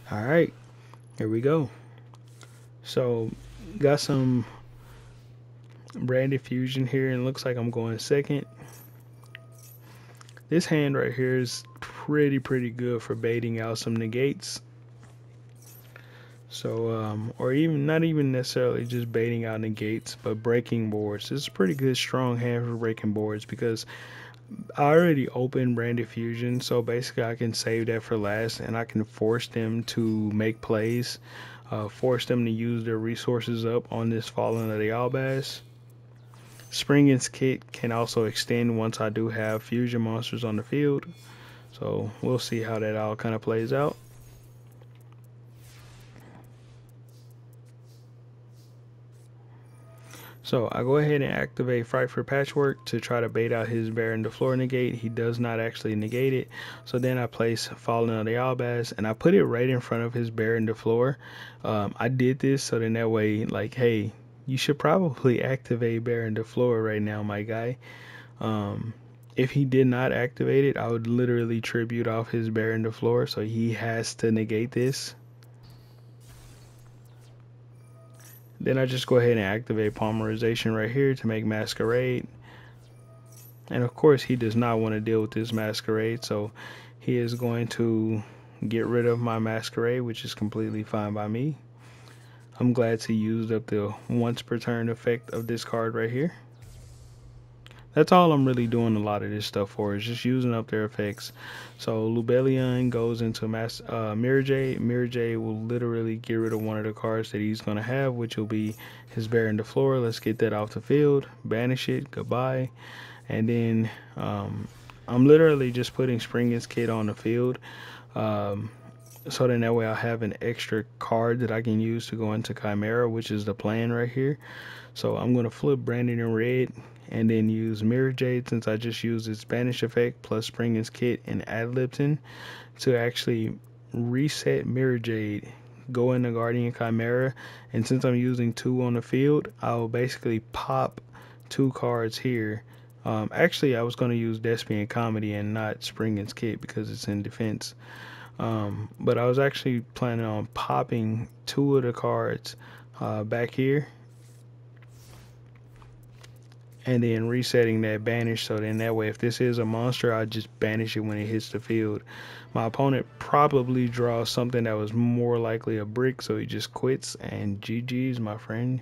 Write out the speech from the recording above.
All right, here we go. So, got some branded fusion here, and looks like I'm going second. This hand right here is pretty good for baiting out some negates. So, or even not even necessarily just baiting out negates, but breaking boards. This is a pretty good, strong hand for breaking boards because I already opened branded fusion, so basically I can save that for last, and I can force them to make plays, force them to use their resources up on this Fallen of the Albaz. Springen's kit can also extend once I do have fusion monsters on the field, so we'll see how that all kind of plays out. So I go ahead and activate Frightful Patchwork to try to bait out his Baron the Floor negate. He does not actually negate it. So then I place Fallen of the Albaz and I put it right in front of his Baron the Floor. I did this so then that way, like, hey, you should probably activate Baron the Floor right now, my guy. If he did not activate it, I would literally tribute off his Baron the Floor. So he has to negate this. Then I just go ahead and activate Polymerization right here to make Masquerade. And of course he does not want to deal with this Masquerade, so he is going to get rid of my Masquerade, which is completely fine by me. I'm glad to use up the once per turn effect of this card right here. That's all I'm really doing a lot of this stuff for, is just using up their effects. So Lubellion goes into Mirror Jade. Mirror Jade will literally get rid of one of the cards that he's going to have, which will be his Baron the Floor. Let's get that off the field. Banish it. Goodbye. And then I'm literally just putting Springen's kit on the field. So then that way I'll have an extra card that I can use to go into Chimera, which is the plan right here. So I'm going to flip Brandon in red and then use Mirror Jade, since I just used its Banish effect plus Springen's kit and Adlipton to actually reset Mirror Jade, go into Guardian Chimera, and since I'm using 2 on the field, I'll basically pop 2 cards here. Actually, I was going to use Despia Comedy and not Springen's kit because it's in defense. But I was actually planning on popping 2 of the cards back here and then resetting that banish, so then that way if this is a monster, I just banish it when it hits the field. My opponent probably draws something that was more likely a brick, so he just quits, and GG's, my friend.